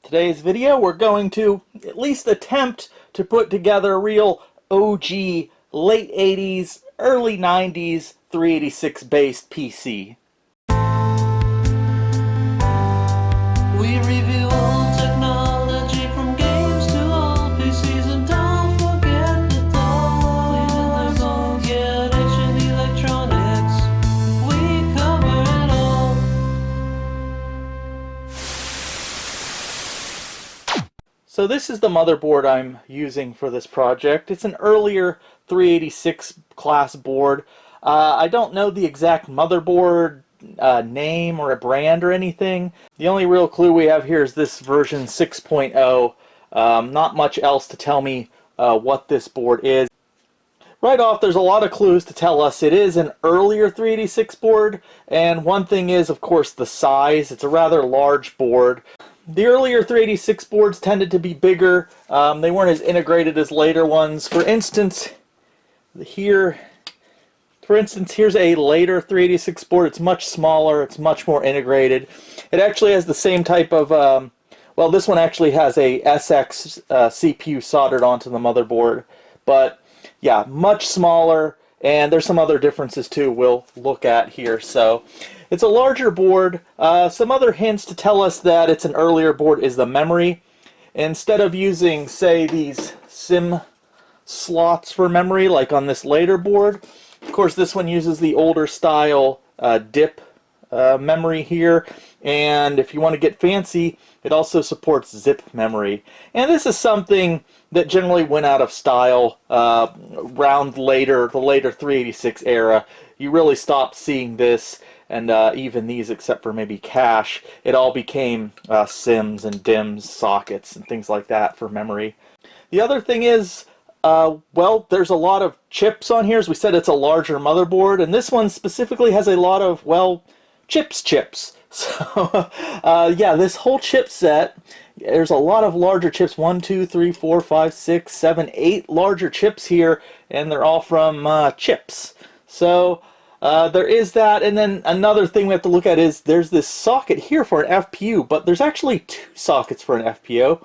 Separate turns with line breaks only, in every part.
Today's video we're going to at least attempt to put together a real OG late 80s, early 90s 386 based PC.
We review old technology from games to old PCs, and don't forget the toys. Don't get ancient electronics. We cover it all.
So this is the motherboard I'm using for this project. It's an earlier 386 class board. I don't know the exact motherboard name or a brand or anything. The only real clue we have here is this version 6.0. Not much else to tell me what this board is. Right off, there's a lot of clues to tell us it is an earlier 386 board, and one thing is, of course, the size. It's a rather large board. The earlier 386 boards tended to be bigger. They weren't as integrated as later ones. For instance, here's a later 386 board. It's much smaller. It's much more integrated. It actually has the same type of, well, this one actually has a SX CPU soldered onto the motherboard. But yeah, much smaller, and there's some other differences too we'll look at here. So it's a larger board. Some other hints to tell us that it's an earlier board is the memory. Instead of using, say, these SIM slots for memory like on this later board, of course this one uses the older style DIP memory here, and if you want to get fancy, it also supports zip memory. And this is something that generally went out of style around the later 386 era. You really stopped seeing this, and even these, except for maybe cache. It all became SIMs and DIMMs sockets and things like that for memory. The other thing is, well, there's a lot of chips on here. As we said, it's a larger motherboard, and this one specifically has a lot of, well, chips. So, yeah, this whole chip set, there's a lot of larger chips. 1, 2, 3, 4, 5, 6, 7, 8 larger chips here, and they're all from chips. So there is that, and then another thing we have to look at is there's this socket here for an FPU, but there's actually two sockets for an FPU.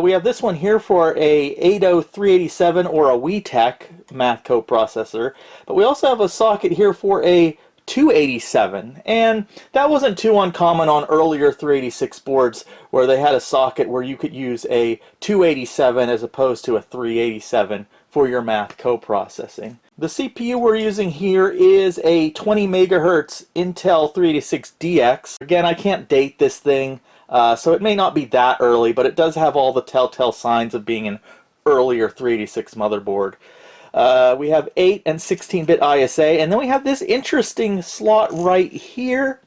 We have this one here for a 80387 or a WeTech math coprocessor, but we also have a socket here for a 287, and that wasn't too uncommon on earlier 386 boards where they had a socket where you could use a 287 as opposed to a 387 for your math coprocessing. The CPU we're using here is a 20 megahertz Intel 386DX. Again, I can't date this thing, so it may not be that early, but it does have all the telltale signs of being an earlier 386 motherboard. We have 8 and 16-bit ISA, and then we have this interesting slot right here,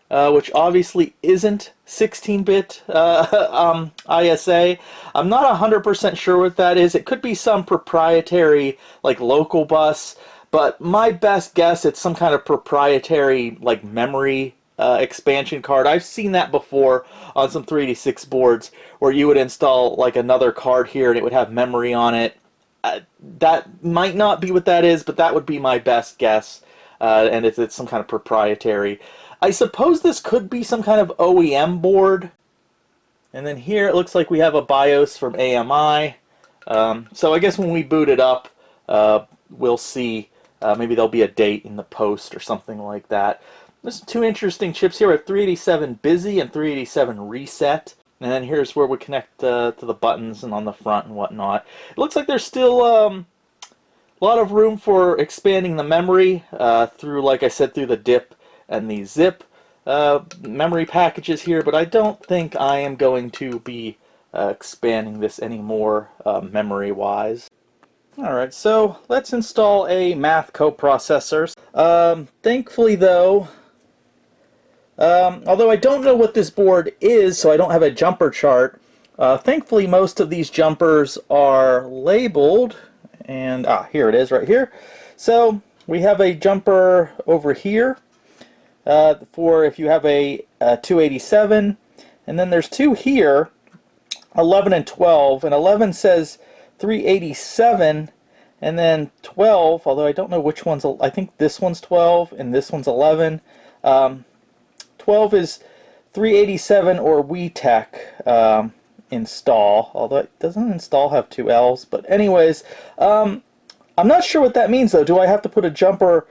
which obviously isn't 16-bit ISA. I'm not 100% sure what that is. It could be some proprietary, like, local bus, but my best guess, it's some kind of proprietary, like, memory expansion card. I've seen that before on some 386 boards where you would install, like, another card here and it would have memory on it. That might not be what that is, but that would be my best guess, and if it's some kind of proprietary. I suppose this could be some kind of OEM board. And then here it looks like we have a BIOS from AMI. So I guess when we boot it up, we'll see. Maybe there'll be a date in the post or something like that. There's two interesting chips here. We have 387 Busy and 387 Reset. And then here's where we connect to the buttons and on the front and whatnot. It looks like there's still a lot of room for expanding the memory through, like I said, through the DIP and the zip memory packages here, but I don't think I am going to be expanding this anymore memory-wise. Alright, so let's install a math coprocessor. Thankfully, though, although I don't know what this board is, so I don't have a jumper chart, thankfully most of these jumpers are labeled, and here it is right here. So we have a jumper over here for if you have a 287, and then there's two here, 11 and 12, and 11 says 387, and then 12, although I don't know which one's, I think this one's 12 and this one's 11. 12 is 387 or WeTech install, although it doesn't install have two L's. But anyways, I'm not sure what that means though. Do I have to put a jumper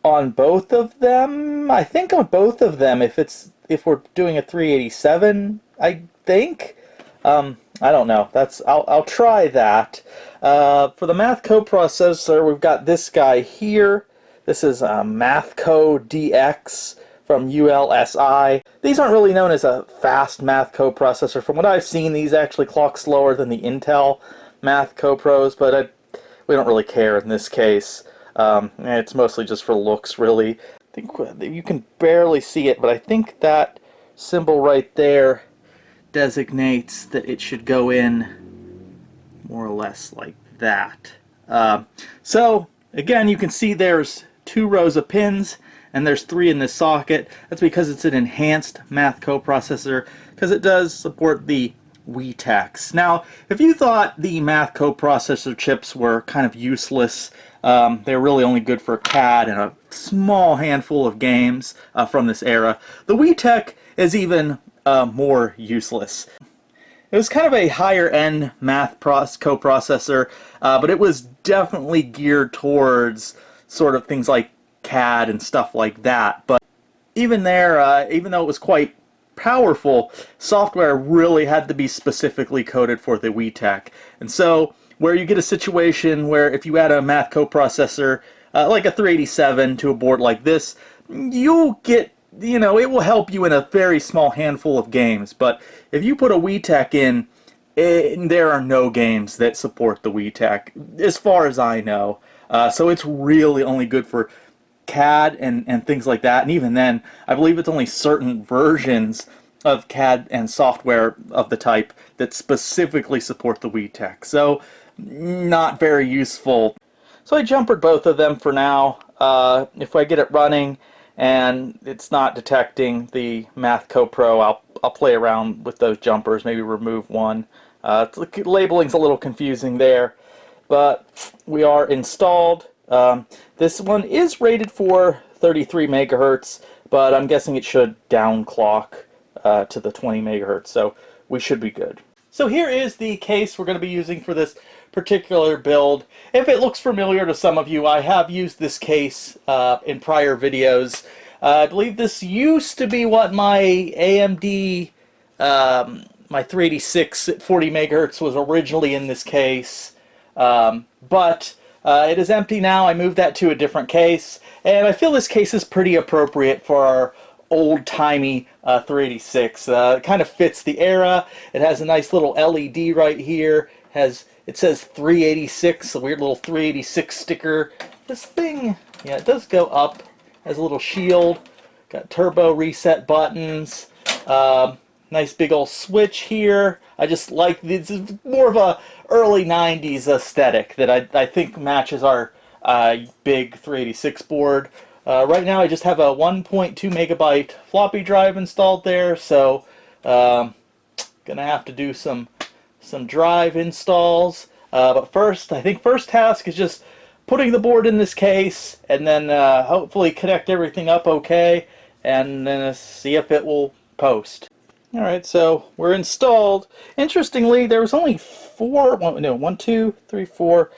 on both of them? I think on both of them if we're doing a 387, I think. I don't know. I'll try that. For the Math coprocessor, we've got this guy here. This is a Mathco DX from ULSI. These aren't really known as a fast Math coprocessor. From what I've seen, these actually clock slower than the Intel Math copros, but we don't really care in this case. It's mostly just for looks, really. I think you can barely see it, but I think that symbol right there designates that it should go in more or less like that. So again, you can see there's 2 rows of pins and there's 3 in this socket. That's because it's an enhanced Math coprocessor, because it does support the WeTechs. Now, if you thought the Math coprocessor chips were kind of useless, they're really only good for CAD and a small handful of games from this era, the WeTech is even more useless. It was kind of a higher end Math coprocessor, but it was definitely geared towards sort of things like CAD and stuff like that. But even there, even though it was quite powerful, software really had to be specifically coded for the WeTech. And so where you get a situation where if you add a Math coprocessor like a 387 to a board like this, you'll get, you know, it will help you in a very small handful of games. But if you put a WeTech in, there are no games that support the WeTech, as far as I know. So it's really only good for CAD and things like that. And even then, I believe it's only certain versions of CAD and software of the type that specifically support the WeTech. So not very useful. So I jumpered both of them for now. If I get it running and it's not detecting the Math CoPro, I'll play around with those jumpers, maybe remove one. Labeling's a little confusing there, but we are installed. This one is rated for 33 megahertz, but I'm guessing it should downclock to the 20 megahertz, so we should be good. So here is the case we're going to be using for this particular build. If it looks familiar to some of you, I have used this case in prior videos. I believe this used to be what my AMD, my 386 at 40 megahertz was originally in this case, but it is empty now. I moved that to a different case, and I feel this case is pretty appropriate for our old-timey 386. It kind of fits the era. It has a nice little LED right here. It says 386, a weird little 386 sticker. This thing, yeah, it does go up. Has a little shield. Got turbo reset buttons. Nice big old switch here. I just like this. Is more of a early 90s aesthetic that I think matches our big 386 board. Right now I just have a 1.2 megabyte floppy drive installed there, so gonna have to do some drive installs. But first, I think first task is just putting the board in this case, and then hopefully connect everything up okay, and then see if it will post. Alright, so we're installed. Interestingly, there was only 1, 2, 3, 4,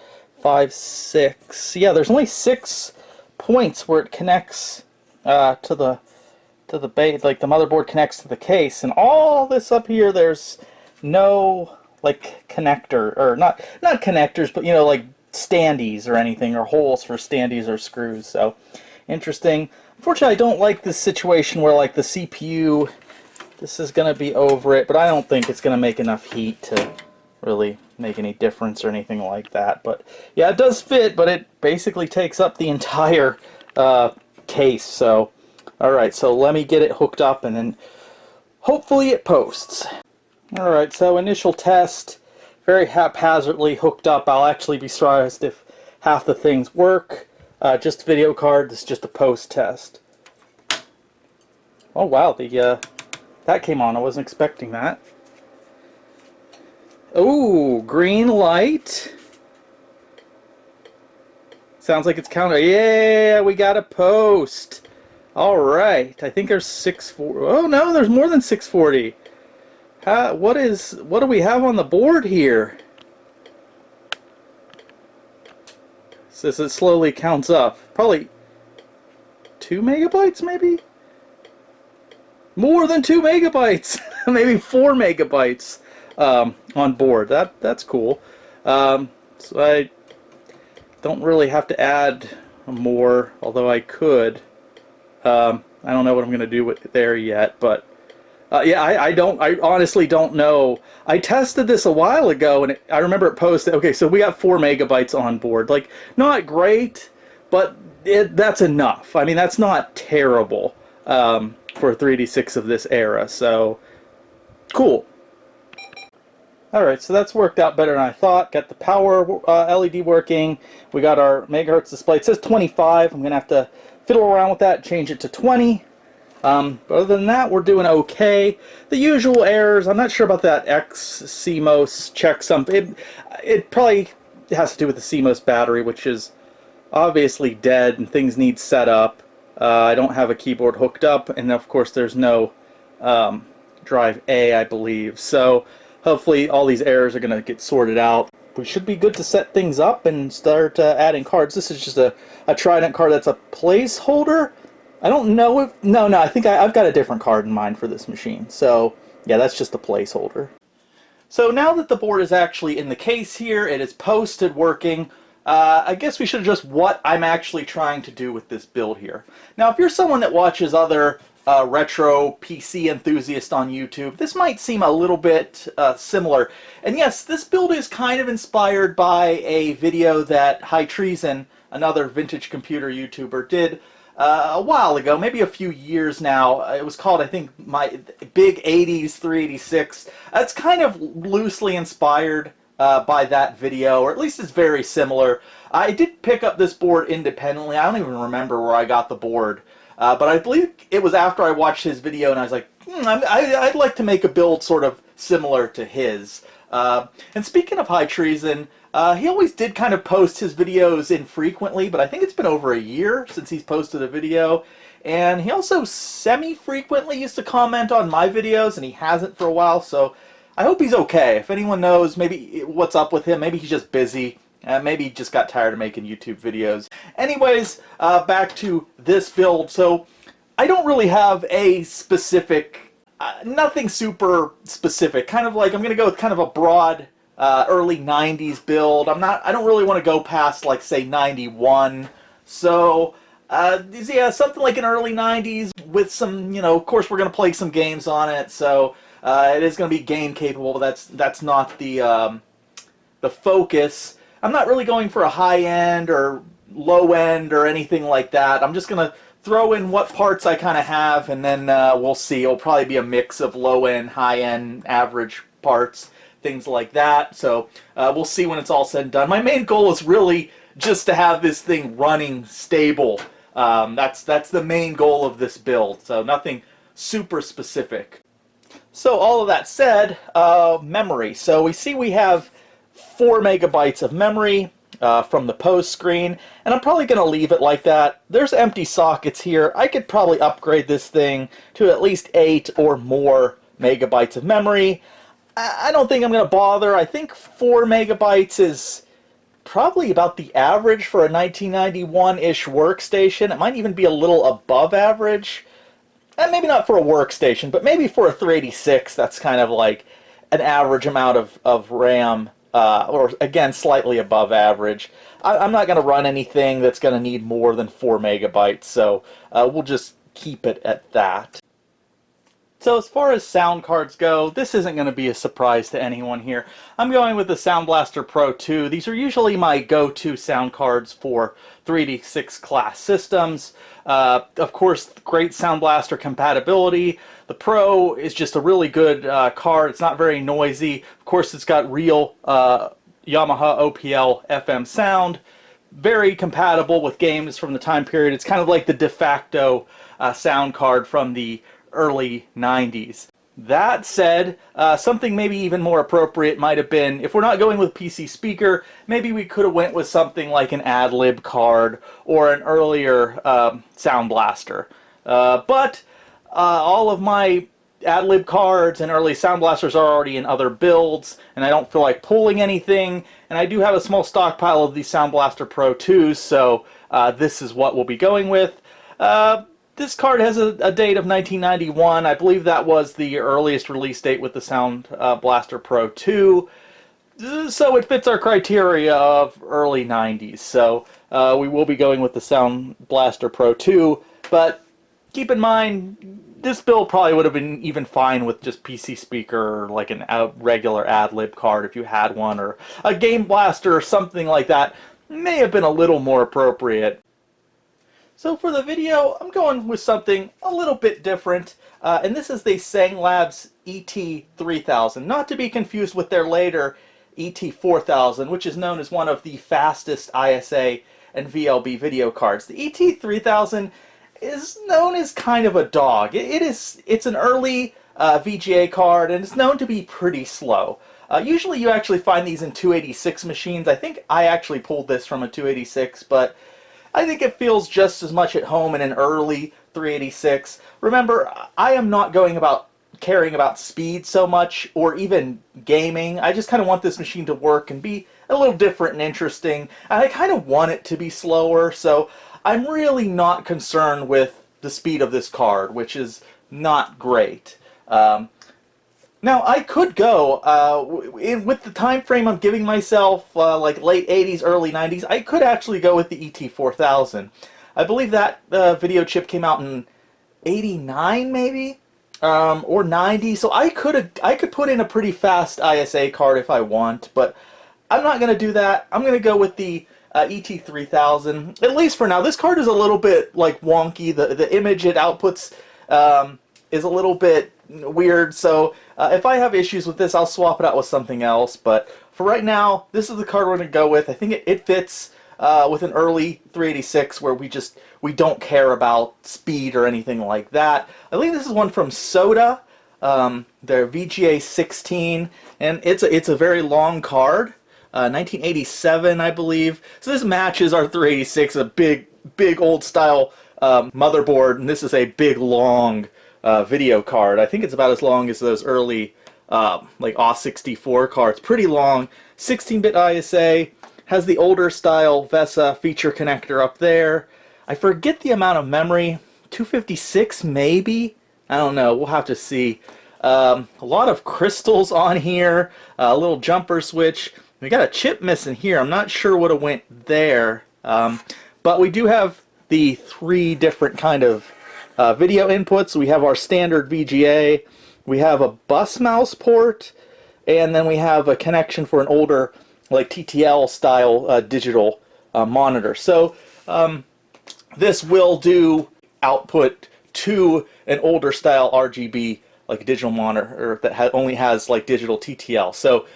5, 6. Yeah, there's only 6 points where it connects to the base, like the motherboard connects to the case, and all this up here, there's no like connector, or not connectors, but you know, like standees or anything, or holes for standees or screws. So interesting. Unfortunately, I don't like this situation where like the CPU, this is going to be over it, but I don't think it's going to make enough heat to really make any difference or anything like that. But yeah, it does fit, but it basically takes up the entire case. So alright, so let me get it hooked up and then hopefully it posts. Alright, so initial test, very haphazardly hooked up. I'll actually be surprised if half the things work. Just video card, this is just a post test. Oh wow, that came on, I wasn't expecting that. Ooh, green light. Sounds like it's counter. Yeah, we got a post. All right, I think there's 640. Oh no, there's more than 640. What do we have on the board here? Says it slowly counts up. Probably 2 megabytes, maybe? More than 2 megabytes! Maybe 4 megabytes on board. That's cool. So I don't really have to add more, although I could. I don't know what I'm going to do with there yet, but yeah, I honestly don't know. I tested this a while ago, and I remember it posted. Okay, so we got 4 megabytes on board. Like, not great, but that's enough. I mean, that's not terrible for a 386 of this era. So, cool. Alright, so that's worked out better than I thought. Got the power LED working. We got our megahertz display. It says 25. I'm going to have to fiddle around with that, change it to 20. But other than that, we're doing okay. The usual errors. I'm not sure about that CMOS checksum. It probably has to do with the CMOS battery, which is obviously dead and things need set up. I don't have a keyboard hooked up, and of course there's no drive A, I believe. So hopefully all these errors are going to get sorted out. We should be good to set things up and start adding cards. This is just a Trident card that's a placeholder. I don't know if... No, I think I've got a different card in mind for this machine. So, yeah, that's just a placeholder. So now that the board is actually in the case here, it is posted working, I guess we should adjust what I'm actually trying to do with this build here. Now, if you're someone that watches other retro PC enthusiasts on YouTube, this might seem a little bit similar. And yes, this build is kind of inspired by a video that High Treason, another vintage computer YouTuber, did a while ago, maybe a few years now. It was called, I think, My Big 80s 386. It's kind of loosely inspired by that video, or at least it's very similar. I did pick up this board independently. I don't even remember where I got the board. But I believe it was after I watched his video and I was like, I'd like to make a build sort of similar to his. And speaking of High Treason, he always did kind of post his videos infrequently, but I think it's been over a year since he's posted a video. And he also semi-frequently used to comment on my videos, and he hasn't for a while, so I hope he's okay. If anyone knows maybe what's up with him, maybe he's just busy. Maybe he just got tired of making YouTube videos. Anyways, back to this build. So I don't really have a specific, nothing super specific. Kind of like I'm going to go with kind of a broad early 90s build. I don't really want to go past like say 91. So yeah, something like an early 90s with some, of course we're going to play some games on it. So it is going to be game capable, but that's not the focus. I'm not really going for a high-end or low-end or anything like that. I'm just going to throw in what parts I kind of have, and then we'll see. It'll probably be a mix of low-end, high-end, average parts, things like that. So we'll see when it's all said and done. My main goal is really just to have this thing running stable. That's the main goal of this build, so nothing super specific. So all of that said, memory. So we have 4 megabytes of memory from the post screen, and I'm probably going to leave it like that. There's empty sockets here. I could probably upgrade this thing to at least 8 or more megabytes of memory. I don't think I'm going to bother. I think 4 megabytes is probably about the average for a 1991-ish workstation. It might even be a little above average. And maybe not for a workstation, but maybe for a 386, that's kind of like an average amount of RAM. Or again, slightly above average. I'm not going to run anything that's going to need more than 4 megabytes, so we'll just keep it at that. So as far as sound cards go, this isn't going to be a surprise to anyone here. I'm going with the Sound Blaster Pro 2. These are usually my go-to sound cards for 386 class systems. Of course, great Sound Blaster compatibility. The Pro is just a really good card. It's not very noisy. Of course, it's got real Yamaha OPL FM sound. Very compatible with games from the time period. It's kind of like the de facto sound card from the early 90s. That said, something maybe even more appropriate might have been, if we're not going with PC speaker, maybe we could have went with something like an ad-lib card or an earlier Sound Blaster. But all of my ad-lib cards and early Sound Blasters are already in other builds, and I don't feel like pulling anything. And I do have a small stockpile of these Sound Blaster Pro 2s, so this is what we'll be going with. This card has a date of 1991. I believe that was the earliest release date with the Sound Blaster Pro 2. So it fits our criteria of early 90s. So we will be going with the Sound Blaster Pro 2. But keep in mind, this build probably would have been even fine with just PC speaker, or like a regular ad-lib card if you had one, or a Game Blaster or something like that. May have been a little more appropriate. So for the video, I'm going with something a little bit different, and this is the Sanglabs ET3000, not to be confused with their later ET4000, which is known as one of the fastest ISA and VLB video cards. The ET3000 is known as kind of a dog. It's an early VGA card, and it's known to be pretty slow. Usually you actually find these in 286 machines. I think I actually pulled this from a 286, but I think it feels just as much at home in an early 386. Remember, I am not caring about speed so much, or even gaming. I just kind of want this machine to work and be a little different and interesting. And I kind of want it to be slower, so I'm really not concerned with the speed of this card, which is not great. Now, I could go, with the time frame I'm giving myself, like late 80s, early 90s, I could actually go with the ET4000. I believe that video chip came out in 89, maybe? Or 90, so I could put in a pretty fast ISA card if I want, but I'm not going to do that. I'm going to go with the ET3000, at least for now. This card is a little bit like wonky. The image it outputs is a little bit weird, so if I have issues with this, I'll swap it out with something else. But for right now, this is the card we're going to go with. I think it fits with an early 386 where we don't care about speed or anything like that. I believe this is one from Soda, their VGA 16, and it's a very long card. 1987, I believe. So this matches our 386, a big old style motherboard, and this is a big long video card. I think it's about as long as those early like AW64 cards. Pretty long, 16-bit ISA, has the older style VESA feature connector up there. I forget the amount of memory, 256 maybe? I don't know, we'll have to see. A lot of crystals on here, a little jumper switch. We got a chip missing here. I'm not sure what it went there, but we do have the 3 different kind of video inputs. We have our standard VGA, we have a bus mouse port, and then we have a connection for an older, like TTL style digital monitor. So this will do output to an older style RGB, like a digital monitor that only has like digital TTL. So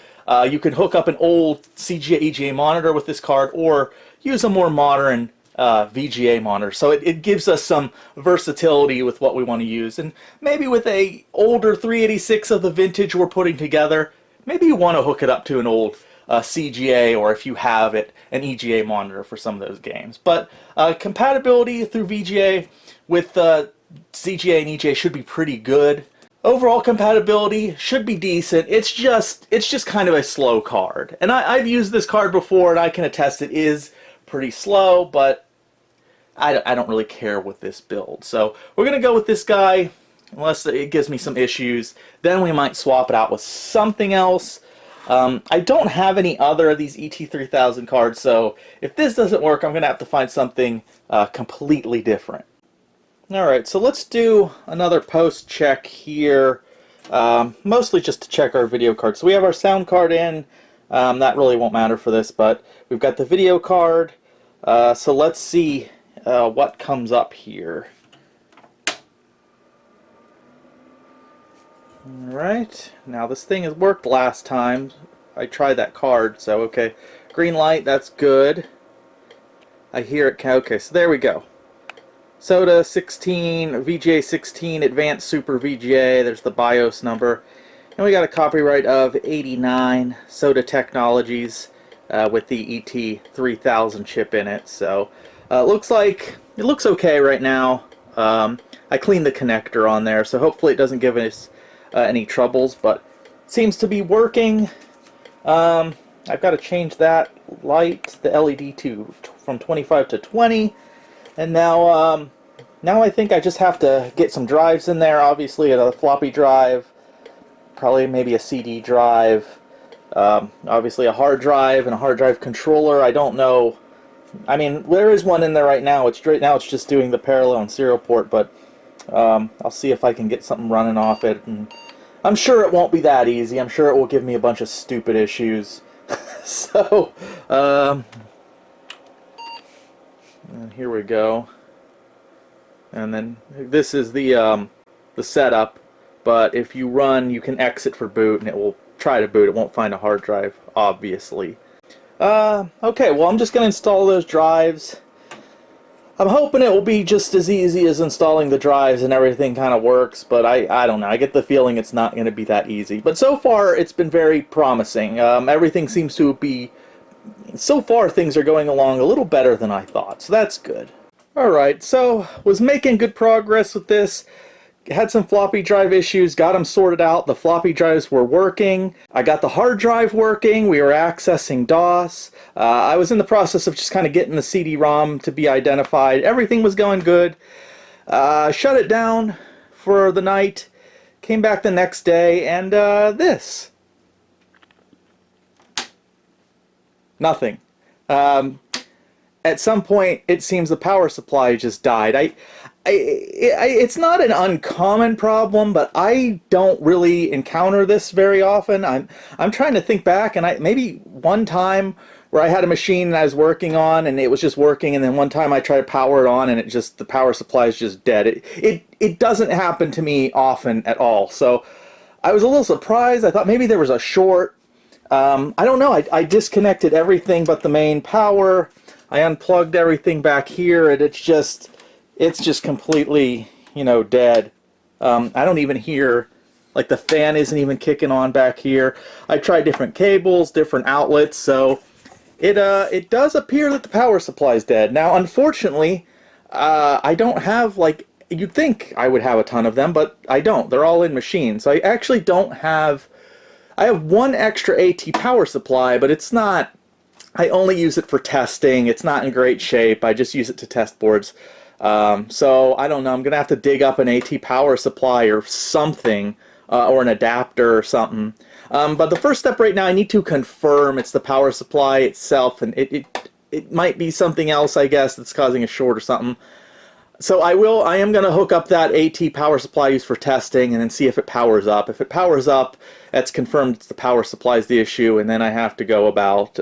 you can hook up an old CGA EGA monitor with this card, or use a more modern VGA monitor. So it gives us some versatility with what we want to use. And maybe with a older 386 of the vintage we're putting together, maybe you want to hook it up to an old CGA, or if you have it, an EGA monitor for some of those games. But compatibility through VGA with CGA and EGA should be pretty good. Overall compatibility should be decent. It's just kind of a slow card. And I've used this card before, and I can attest it is pretty slow, but I don't really care with this build. So we're going to go with this guy, unless it gives me some issues. Then we might swap it out with something else. I don't have any other of these ET3000 cards, so if this doesn't work, I'm going to have to find something completely different. Alright, so let's do another post check here, mostly just to check our video card. So we have our sound card in, that really won't matter for this, but we've got the video card, so let's see what comes up here. Alright, now this thing has worked last time. I tried that card, so okay. Green light, that's good. I hear it, okay, so there we go. Soda 16, VGA 16, Advanced Super VGA, there's the BIOS number. And we got a copyright of 89, Soda Technologies, with the ET3000 chip in it. So it looks okay right now. I cleaned the connector on there, so hopefully it doesn't give us any troubles, but it seems to be working. I've got to change that light, the LED, from 25 to 20, and now I think I just have to get some drives in there. Obviously, a floppy drive, probably maybe a CD drive, obviously a hard drive and a hard drive controller. I don't know. I mean, there is one in there right now. Right now it's just doing the parallel and serial port, but I'll see if I can get something running off it. And I'm sure it won't be that easy. I'm sure it will give me a bunch of stupid issues. So, and here we go. And then this is the setup. But if you run, you can exit for boot, and it will try to boot. It won't find a hard drive, obviously. Okay, well, I'm just going to install those drives. I'm hoping it will be just as easy as installing the drives and everything kind of works, but I don't know. I get the feeling it's not going to be that easy. But so far, it's been very promising. Everything seems to be... So far, things are going along a little better than I thought, so that's good. Alright, so was making good progress with this. Had some floppy drive issues, got them sorted out. The floppy drives were working. I got the hard drive working. We were accessing DOS. I was in the process of just kind of getting the CD-ROM to be identified. Everything was going good. Shut it down for the night. Came back the next day, and this. Nothing. At some point, it seems the power supply just died. It's not an uncommon problem, but I don't really encounter this very often. I'm trying to think back, and maybe one time where I had a machine that I was working on, and it was just working, and then one time I tried to power it on, and the power supply is just dead. It doesn't happen to me often at all. So I was a little surprised. I thought maybe there was a short. I don't know. I disconnected everything but the main power. I unplugged everything back here, and it's just completely, dead. I don't even hear, like, the fan isn't even kicking on back here. I tried different cables, different outlets, so it does appear that the power supply is dead. Now, unfortunately, I don't have, like, you'd think I would have a ton of them, but I don't. They're all in machines. So I actually don't have... I have one extra AT power supply, but it's not... I only use it for testing. It's not in great shape. I just use it to test boards. So I don't know. I'm going to have to dig up an AT power supply or something, or an adapter or something. But the first step right now, I need to confirm it's the power supply itself, and it might be something else, I guess, that's causing a short or something. So I am going to hook up that AT power supply used for testing and then see if it powers up. If it powers up, that's confirmed it's the power supply is the issue, and then I have to go about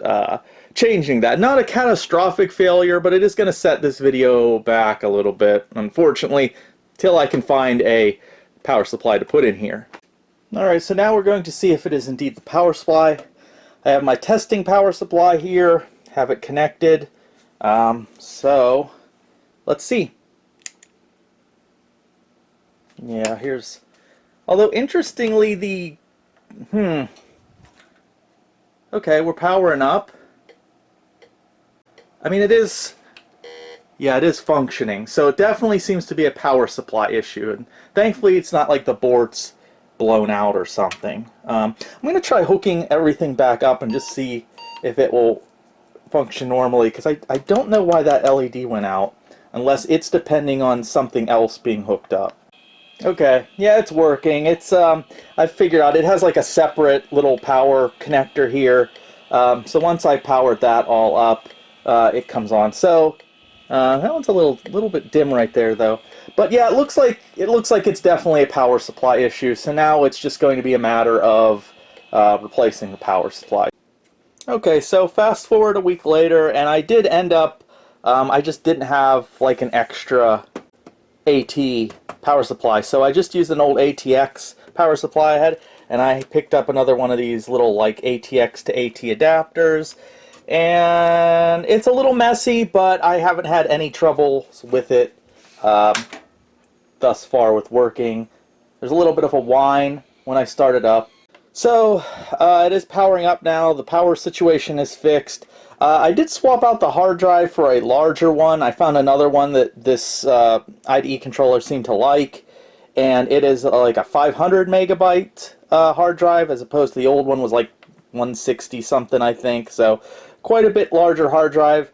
changing that. Not a catastrophic failure, but it is going to set this video back a little bit, unfortunately, till I can find a power supply to put in here. Alright, so now we're going to see if it is indeed the power supply. I have my testing power supply here, have it connected. So let's see. Yeah, here's... Although, interestingly, the... Okay, we're powering up. I mean, it is... Yeah, it is functioning. So it definitely seems to be a power supply issue. And thankfully, it's not like the board's blown out or something. I'm going to try hooking everything back up and just see if it will function normally. Because I don't know why that LED went out. Unless it's depending on something else being hooked up. Okay, yeah, it's working. It's I figured out it has like a separate little power connector here. So once I powered that all up, it comes on. So that one's a little bit dim right there, though. But yeah, it looks like it's definitely a power supply issue. So now it's just going to be a matter of replacing the power supply. Okay, so fast forward a week later, and I did end up. I just didn't have like an extra AT power supply, so I just used an old ATX power supply I had, and I picked up another one of these little like ATX to AT adapters, and it's a little messy, but I haven't had any trouble with it thus far with working. There's a little bit of a whine when I start it up. So it is powering up now. The power situation is fixed. I did swap out the hard drive for a larger one. I found another one that this IDE controller seemed to like, and it is like a 500 megabyte hard drive, as opposed to the old one was like 160 something, I think. So quite a bit larger hard drive.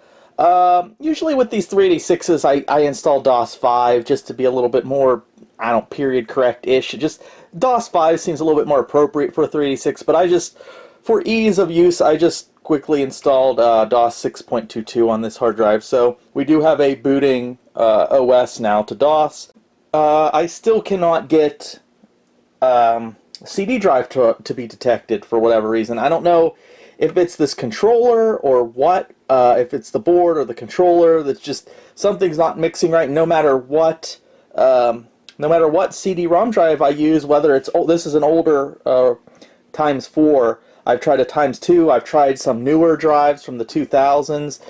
Usually with these 386s, I install DOS 5 just to be a little bit more, I don't, period correct-ish. Just DOS 5 seems a little bit more appropriate for a 386, but for ease of use, I just quickly installed DOS 6.22 on this hard drive. So we do have a booting OS now to DOS. I still cannot get CD drive to be detected for whatever reason. I don't know if it's this controller or what, if it's the board or the controller. That's just, something's not mixing right. No matter what CD-ROM drive I use, whether it's, this is an older ×4. I've tried a ×2. I've tried some newer drives from the 2000s.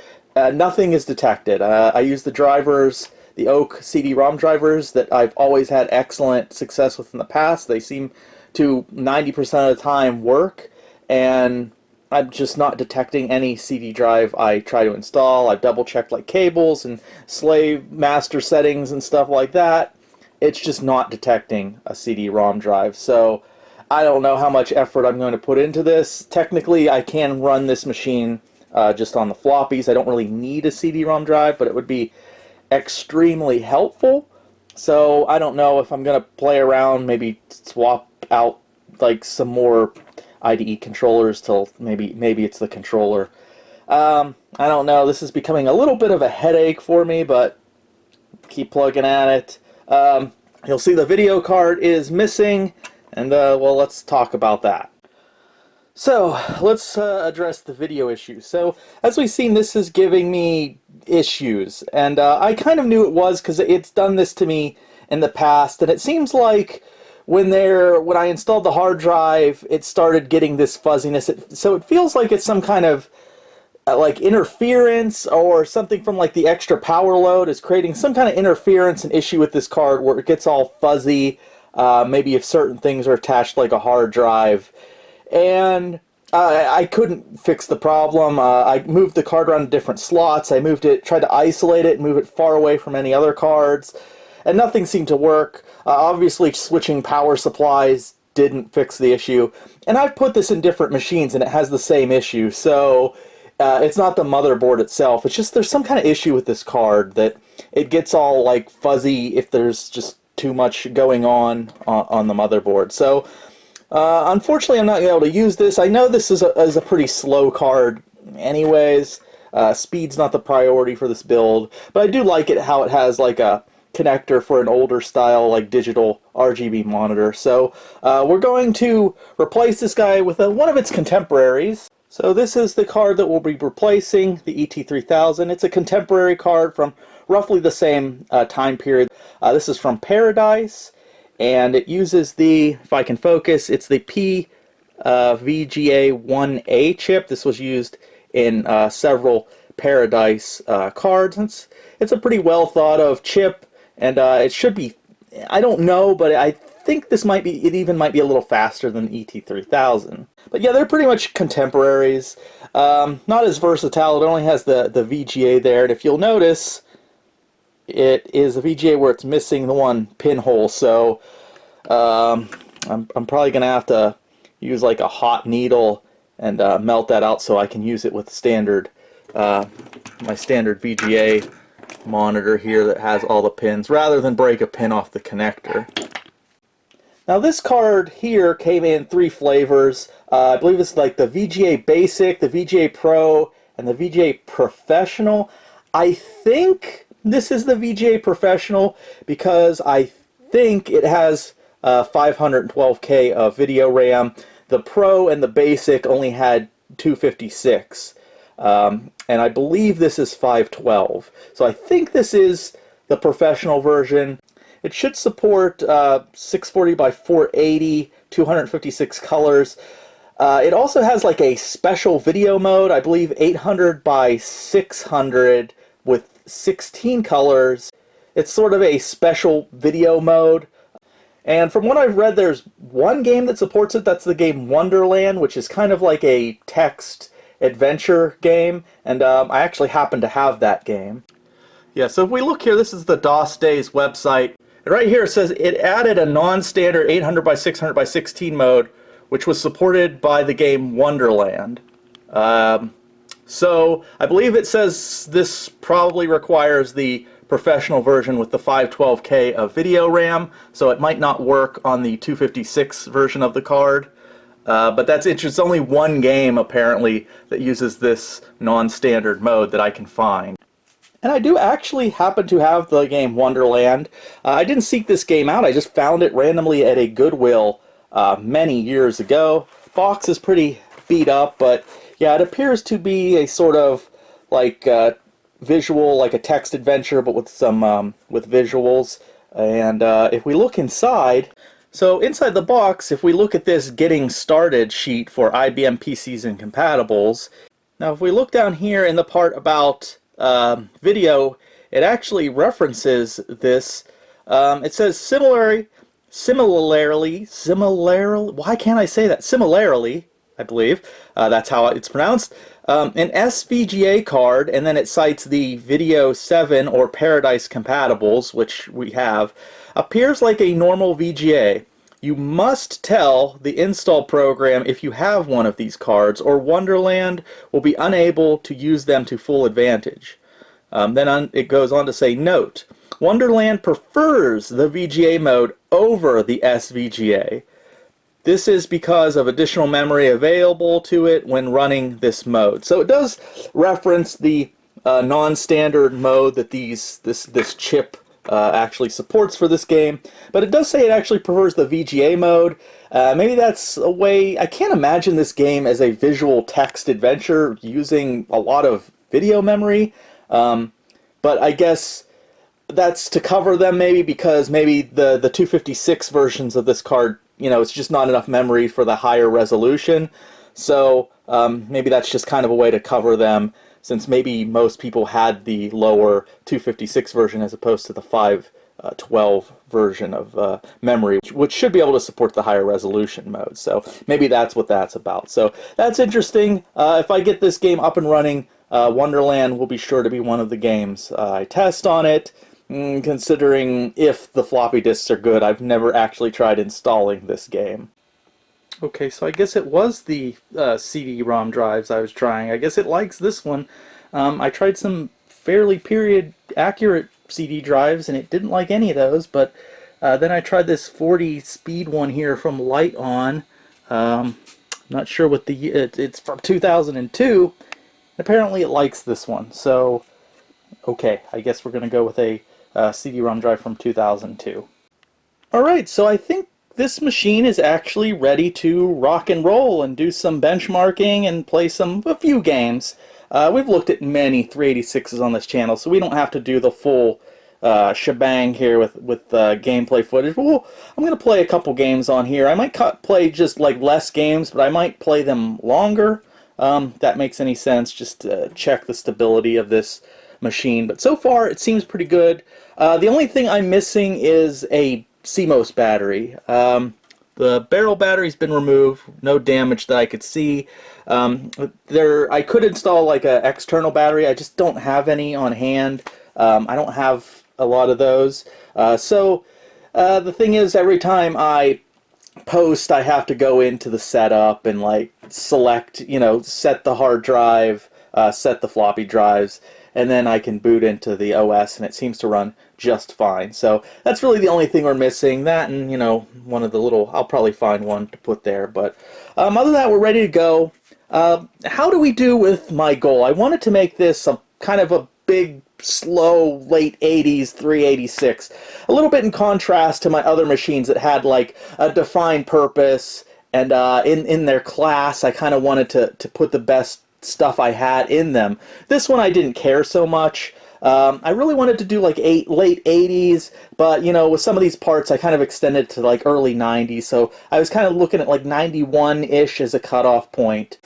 Nothing is detected. I use the drivers, the Oak CD-ROM drivers that I've always had excellent success with in the past. They seem to 90% of the time work, and I'm just not detecting any CD drive I try to install. I've double-checked like cables and slave master settings and stuff like that. It's just not detecting a CD-ROM drive. So I don't know how much effort I'm going to put into this. Technically, I can run this machine just on the floppies. I don't really need a CD-ROM drive, but it would be extremely helpful. So I don't know if I'm going to play around, maybe swap out like some more IDE controllers till maybe it's the controller. I don't know. This is becoming a little bit of a headache for me, but keep plugging at it. You'll see the video card is missing, and well, let's talk about that. So let's address the video issue. So as we've seen, this is giving me issues, and I kind of knew it was because it's done this to me in the past, and it seems like when I installed the hard drive, it started getting this fuzziness. So it feels like it's some kind of like interference or something from like the extra power load is creating some kind of interference and issue with this card where it gets all fuzzy. Maybe if certain things are attached like a hard drive. And I couldn't fix the problem. I moved the card around to different slots. I tried to isolate it, move it far away from any other cards, and nothing seemed to work. Obviously, switching power supplies didn't fix the issue. And I've put this in different machines, and it has the same issue. So it's not the motherboard itself. It's just there's some kind of issue with this card that it gets all like fuzzy if there's just too much going on the motherboard. So unfortunately, I'm not able to use this. I know this is a pretty slow card anyways. Speed's not the priority for this build, but I do like it how it has like a connector for an older style like digital RGB monitor. So we're going to replace this guy with one of its contemporaries. So this is the card that we'll be replacing, the ET3000. It's a contemporary card from roughly the same time period. This is from Paradise, and it uses if I can focus, it's the PVGA-1A chip. This was used in several Paradise cards. It's a pretty well thought of chip, and it should be, I don't know, but I think this might be, it even might be a little faster than the ET3000. But yeah, they're pretty much contemporaries. Not as versatile. It only has the VGA there, and if you'll notice, it is a VGA where it's missing the one pinhole. So I'm probably gonna have to use like a hot needle and melt that out so I can use it with standard my standard VGA monitor here that has all the pins, rather than break a pin off the connector. Now this card here came in 3 flavors. I believe it's like the VGA Basic, the VGA Pro, and the VGA Professional. I think this is the VGA Professional because I think it has 512K of video RAM. The Pro and the Basic only had 256. And I believe this is 512. So I think this is the Professional version. It should support 640 by 480, 256 colors. It also has like a special video mode, I believe 800 by 600 with 16 colors. It's sort of a special video mode. And from what I've read, there's one game that supports it. That's the game Wonderland, which is kind of like a text adventure game, and I actually happen to have that game. Yeah, so if we look here, this is the DOS Days website. And right here it says it added a non-standard 800 by 600 by 16 mode, which was supported by the game Wonderland. So I believe it says this probably requires the professional version with the 512K of video RAM, so it might not work on the 256 version of the card. But that's interesting. It's only one game apparently that uses this non-standard mode that I can find. And I do actually happen to have the game Wonderland. I didn't seek this game out, I just found it randomly at a Goodwill many years ago. Box is pretty beat up, but yeah, it appears to be a sort of like visual, like a text adventure, but with some with visuals. And if we look inside, so inside the box, if we look at this getting started sheet for IBM PCs and compatibles, now if we look down here in the part about video, it actually references this. It says similarly, why can't I say that? Similarly, I believe, that's how it's pronounced. An SVGA card, and then it cites the Video 7 or Paradise compatibles, which we have, appears like a normal VGA. You must tell the install program if you have one of these cards, or Wonderland will be unable to use them to full advantage. Then it goes on to say, note, Wonderland prefers the VGA mode over the SVGA. This is because of additional memory available to it when running this mode. So it does reference the non-standard mode that this chip actually supports for this game, but it does say it actually prefers the VGA mode. Maybe that's a way. I can't imagine this game as a visual text adventure using a lot of video memory, but I guess that's to cover them maybe because maybe the 256 versions of this card, you know, it's just not enough memory for the higher resolution. So maybe that's just kind of a way to cover them, since maybe most people had the lower 256 version as opposed to the 512 version of memory, which should be able to support the higher resolution mode. So maybe that's what that's about. So that's interesting. If I get this game up and running, Wonderland will be sure to be one of the games I test on it. Considering if the floppy disks are good, I've never actually tried installing this game. Okay, so I guess it was the CD-ROM drives I was trying. I guess it likes this one. I tried some fairly period-accurate CD drives, and it didn't like any of those, but then I tried this 40-speed one here from Light On. Not sure what it's from 2002. Apparently it likes this one, so okay, I guess we're going to go with a CD-ROM drive from 2002. Alright, so I think this machine is actually ready to rock and roll and do some benchmarking and play a few games. We've looked at many 386s on this channel, so we don't have to do the full shebang here with gameplay footage. But I'm going to play a couple games on here. I might play just like less games, but I might play them longer. If that makes any sense, just to check the stability of this machine. But so far it seems pretty good. The only thing I'm missing is a CMOS battery. The barrel battery's been removed, no damage that I could see. I could install like an external battery, I just don't have any on hand. I don't have a lot of those. So the thing is, every time I post, I have to go into the setup and like select, you know, set the hard drive, set the floppy drives, and then I can boot into the OS, and it seems to run just fine. So that's really the only thing we're missing. That and, you know, one of the little, I'll probably find one to put there. But other than that, we're ready to go. How do we do with my goal? I wanted to make this a kind of a big, slow, late 80s 386. A little bit in contrast to my other machines that had like a defined purpose, and in their class, I kind of wanted to put the best stuff I had in them. This one I didn't care so much. I really wanted to do like late 80s, but you know, with some of these parts I kind of extended to like early 90s, so I was kind of looking at like 91-ish as a cutoff point.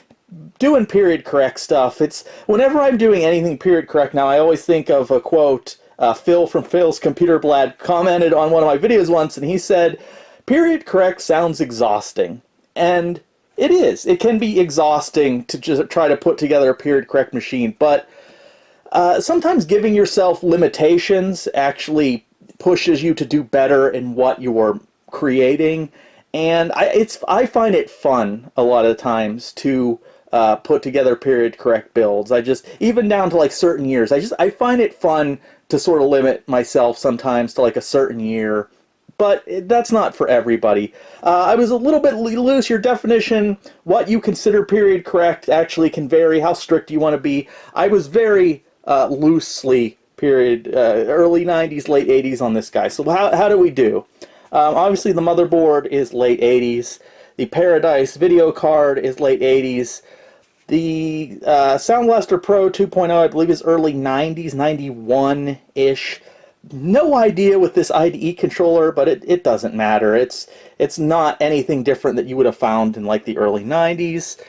Doing period correct stuff, it's whenever I'm doing anything period correct now, I always think of a quote. Phil from Phil's Computer Blad commented on one of my videos once, and he said, period correct sounds exhausting. And It is. It can be exhausting to just try to put together a period correct machine, but sometimes giving yourself limitations actually pushes you to do better in what you're creating. And I find it fun a lot of times to put together period correct builds. I just, even down to like certain years, I find it fun to sort of limit myself sometimes to like a certain year. But that's not for everybody. I was a little bit loose. Your definition, what you consider period correct, actually can vary. How strict you want to be. I was very loosely period, early 90s, late 80s on this guy. So how do we do? Obviously, the motherboard is late 80s. The Paradise video card is late 80s. The Sound Blaster Pro 2.0, I believe, is early 90s, 91-ish. No idea with this IDE controller, but it doesn't matter. It's not anything different that you would have found in like the early 90s.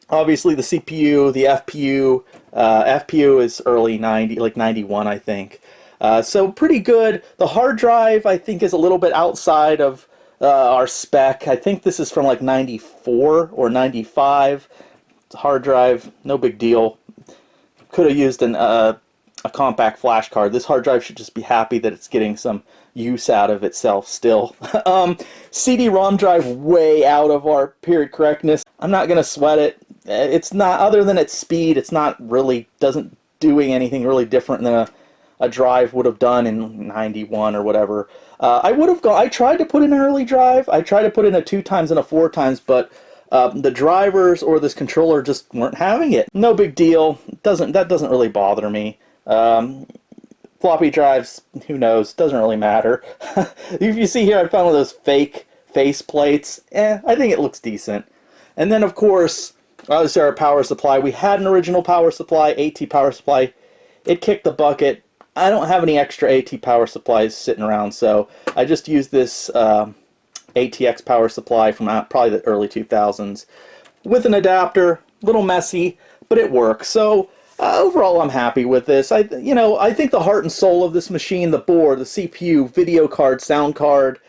Obviously the CPU, the FPU, FPU is early 90, like 91, I think. So pretty good. The hard drive, I think, is a little bit outside of our spec. I think this is from like 94 or 95. It's a hard drive, no big deal. Could have used a compact flash card. This hard drive should just be happy that it's getting some use out of itself still. CD-ROM drive, way out of our period correctness. I'm not going to sweat it. It's not, other than its speed, it's not really, doesn't doing anything really different than a drive would have done in 91 or whatever. I tried to put in an early drive. I tried to put in a 2x and a 4x, but the drivers or this controller just weren't having it. No big deal. That doesn't really bother me. Floppy drives, who knows, doesn't really matter. If you see here, I found one of those fake face plates. I think it looks decent. And then, of course, obviously our power supply. We had an original power supply, AT power supply. It kicked the bucket. I don't have any extra AT power supplies sitting around, so I just used this ATX power supply from probably the early 2000s with an adapter. A little messy, but it works. So overall, I'm happy with this. I think the heart and soul of this machine, the board, the CPU, video card, sound card,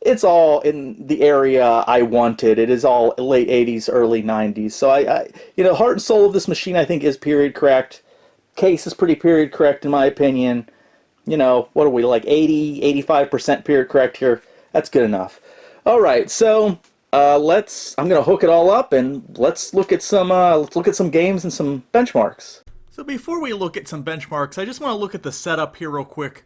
it's all in the area I wanted. It is all late 80s, early 90s. So heart and soul of this machine, I think, is period correct. Case is pretty period correct in my opinion. What are we, like 80, 85% period correct here? That's good enough. All right, so I'm gonna hook it all up and let's look at some games and some benchmarks. So before we look at some benchmarks, I just want to look at the setup here real quick.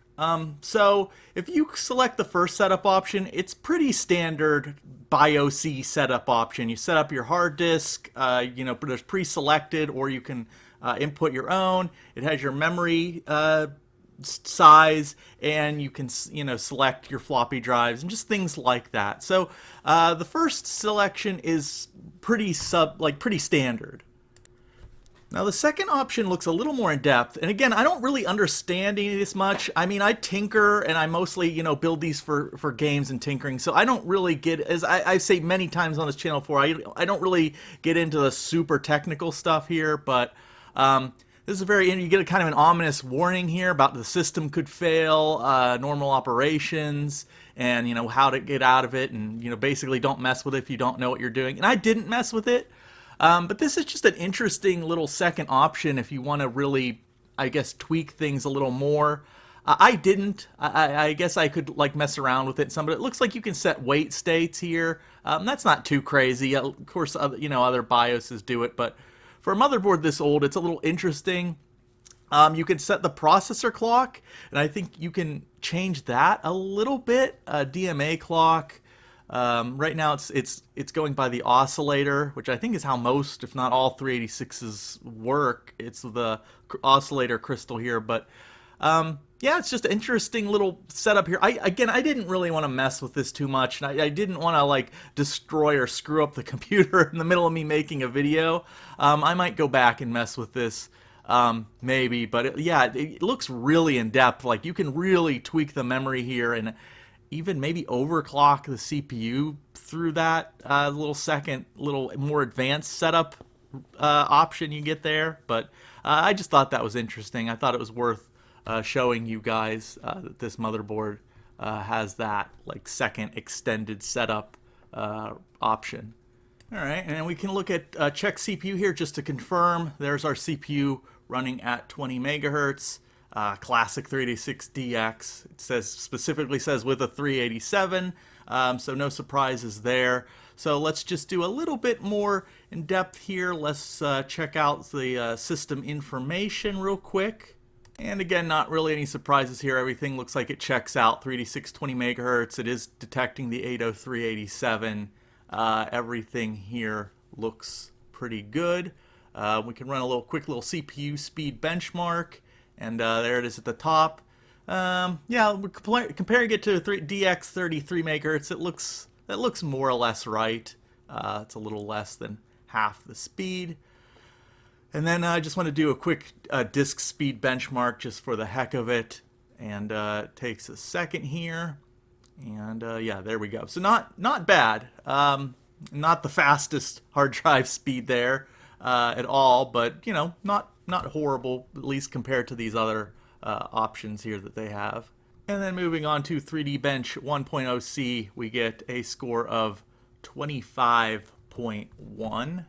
So if you select the first setup option, it's pretty standard BIOS setup option. You set up your hard disk, there's pre-selected, or you can input your own. It has your memory size, and you can select your floppy drives and just things like that. So the first selection is pretty standard. Now the second option looks a little more in depth, and again, I don't really understand any of this much. I mean, I tinker, and I mostly build these for games and tinkering, so I don't really get, as I say many times on this channel before, I don't really get into the super technical stuff here, but this is you get a kind of an ominous warning here about the system could fail, normal operations, and how to get out of it, and basically don't mess with it if you don't know what you're doing. And I didn't mess with it. But this is just an interesting little second option if you want to really, I guess, tweak things a little more. I didn't. I guess I could mess around with it some, but it looks like you can set wait states here. That's not too crazy. Of course, other BIOSes do it, but for a motherboard this old, it's a little interesting. You can set the processor clock, and I think you can change that a little bit. DMA clock. Right now it's going by the oscillator, which I think is how most, if not all, 386s work. It's the oscillator crystal here, but yeah, it's just an interesting little setup here. I didn't really want to mess with this too much, and I didn't want to destroy or screw up the computer in the middle of me making a video. I might go back and mess with this, maybe, but it looks really in depth. You can really tweak the memory here and even maybe overclock the CPU through that little more advanced setup option you get there. But I just thought that was interesting. I thought it was worth showing you guys that this motherboard has that second extended setup option. All right, and we can look at check CPU here just to confirm. There's our CPU running at 20 megahertz, classic 386DX. It says specifically says with a 387, so no surprises there. So let's just do a little bit more in depth here. Let's check out the system information real quick. And again, not really any surprises here. Everything looks like it checks out. 386 20 megahertz. It is detecting the 80387. Everything here looks pretty good. We can run a quick little CPU speed benchmark, and there it is at the top. Yeah, comparing it to DX 33 megahertz, that looks more or less right. It's a little less than half the speed. And then I just want to do a quick disk speed benchmark just for the heck of it, and it takes a second here. And yeah, there we go. So not bad. Not the fastest hard drive speed there at all, but you know, not horrible, at least compared to these other options here that they have. And then moving on to 3D Bench 1.0C, we get a score of 25.1.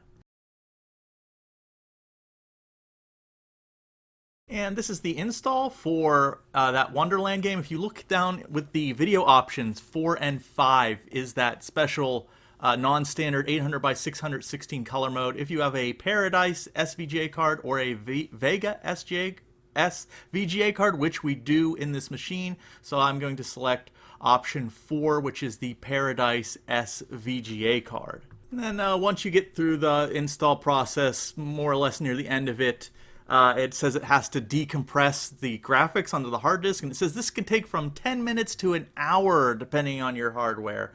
And this is the install for that Wonderland game. If you look down with the video options, 4 and 5 is that special non-standard 800 by 616 color mode. If you have a Paradise SVGA card or a Vega SVGA card, which we do in this machine, so I'm going to select option 4, which is the Paradise SVGA card. And then once you get through the install process, more or less near the end of it, it says it has to decompress the graphics onto the hard disk, and it says this can take from 10 minutes to an hour depending on your hardware.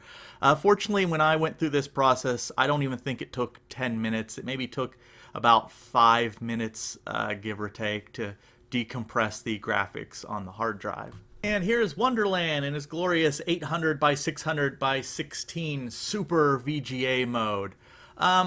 Fortunately, when I went through this process, I don't even think it took 10 minutes. It maybe took about 5 minutes, give or take, to decompress the graphics on the hard drive. And here's Wonderland in its glorious 800 by 600 by 16 Super VGA mode.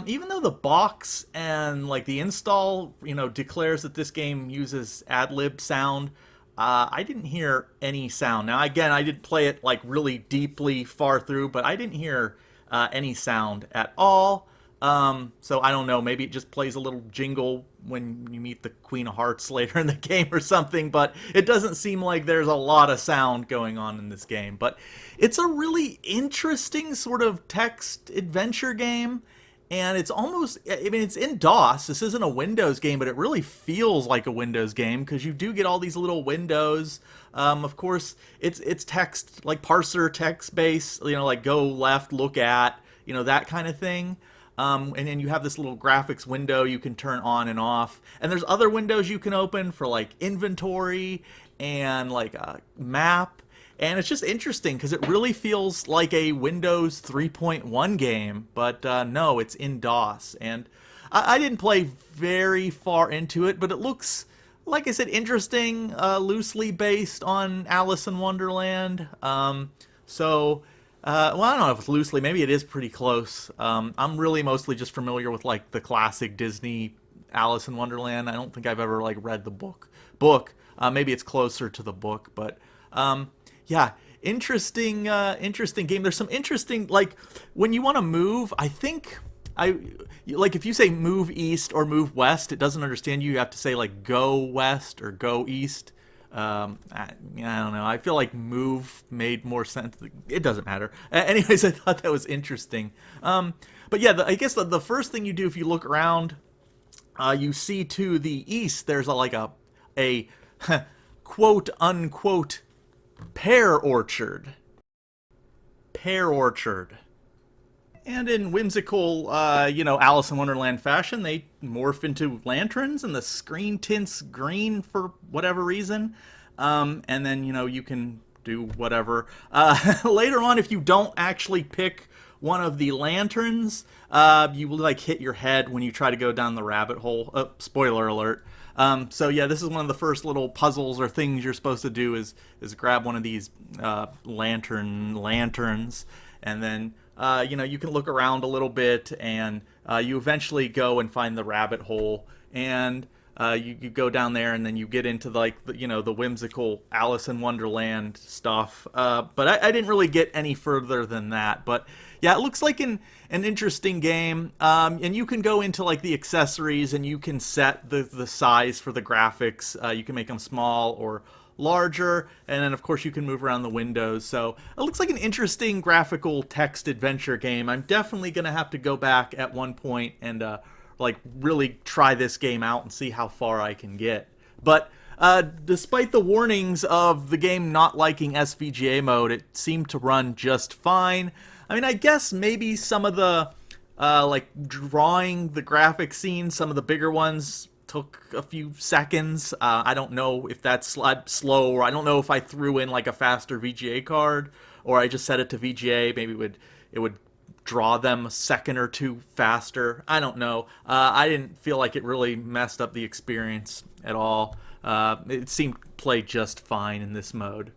Even though the box and like the install, you know, declares that this game uses ad-lib sound, I didn't hear any sound. Now, again, I did play it like really deeply far through, but I didn't hear any sound at all. So I don't know, maybe it just plays a little jingle when you meet the Queen of Hearts later in the game or something, but it doesn't seem like there's a lot of sound going on in this game. But it's a really interesting sort of text adventure game. And it's almost, I mean, it's in DOS. This isn't a Windows game, but it really feels like a Windows game because you do get all these little windows. Of course, it's text, like parser text base, you know, like go left, look at, you know, that kind of thing. And then you have this little graphics window you can turn on and off. And there's other windows you can open for like inventory and like a map. And it's just interesting because it really feels like a Windows 3.1 game, but no, it's in DOS. And I didn't play very far into it, but it looks, like I said, interesting, loosely based on Alice in Wonderland. Well, I don't know if it's loosely, maybe it is pretty close. I'm really mostly just familiar with like the classic Disney Alice in Wonderland. I don't think I've ever like read the book. Maybe it's closer to the book, but yeah, interesting game. There's some interesting, like, when you want to move, I think, like, if you say move east or move west, it doesn't understand you. You have to say, like, go west or go east. I don't know. I feel like move made more sense. It doesn't matter. Anyways, I thought that was interesting. But yeah, I guess the first thing you do if you look around, you see to the east, there's a quote unquote pear orchard. And in whimsical, Alice in Wonderland fashion, they morph into lanterns and the screen tints green for whatever reason. And then, you can do whatever. Later on, if you don't actually pick one of the lanterns, you will like hit your head when you try to go down the rabbit hole. Oh, spoiler alert. So yeah, this is one of the first little puzzles or things you're supposed to do is grab one of these lanterns, and then you can look around a little bit, and you eventually go and find the rabbit hole. And You go down there and then you get into like the whimsical Alice in Wonderland stuff. But I didn't really get any further than that. But yeah, it looks like an interesting game. And you can go into like the accessories and you can set the size for the graphics. You can make them small or larger, and then of course you can move around the windows. So it looks like an interesting graphical text adventure game. I'm definitely gonna have to go back at one point and like really try this game out and see how far I can get. But despite the warnings of the game not liking SVGA mode, it seemed to run just fine. I mean, I guess maybe some of the like drawing the graphic scenes, some of the bigger ones took a few seconds. I don't know if that's slow, or I don't know if I threw in like a faster VGA card, or I just set it to VGA. Maybe it would draw them a second or two faster. I don't know. I didn't feel like it really messed up the experience at all. It seemed to play just fine in this mode.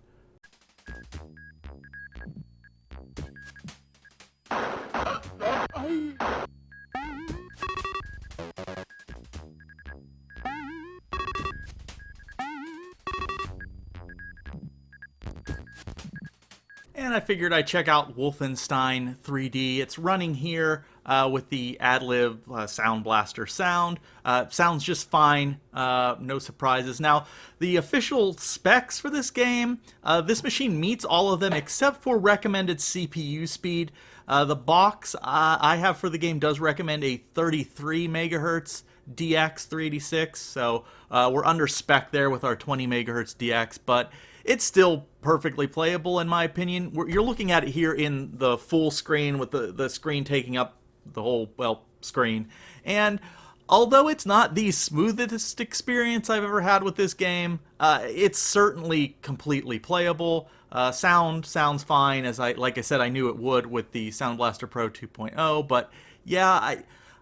And I figured I'd check out Wolfenstein 3D. It's running here with the AdLib Sound Blaster sound. Sounds just fine, no surprises. Now, the official specs for this game, this machine meets all of them except for recommended CPU speed. The box I have for the game does recommend a 33 megahertz DX 386, so we're under spec there with our 20 megahertz DX, but it's still perfectly playable in my opinion. You're looking at it here in the full screen with the screen taking up the whole, well, screen. And although it's not the smoothest experience I've ever had with this game, it's certainly completely playable. Sounds fine, as like I said, I knew it would with the Sound Blaster Pro 2.0, but yeah,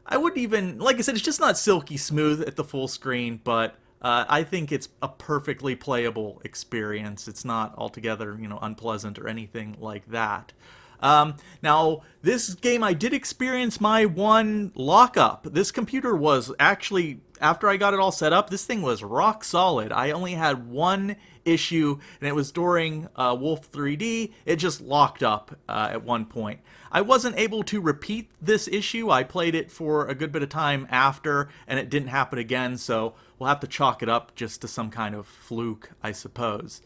I wouldn't even, like I said, it's just not silky smooth at the full screen, but I think it's a perfectly playable experience. It's not altogether, unpleasant or anything like that. Now, this game, I did experience my one lockup. This computer was actually, after I got it all set up, this thing was rock solid. I only had one issue, and it was during Wolf 3D. It just locked up at one point. I wasn't able to repeat this issue. I played it for a good bit of time after, and it didn't happen again, so we'll have to chalk it up just to some kind of fluke, I suppose.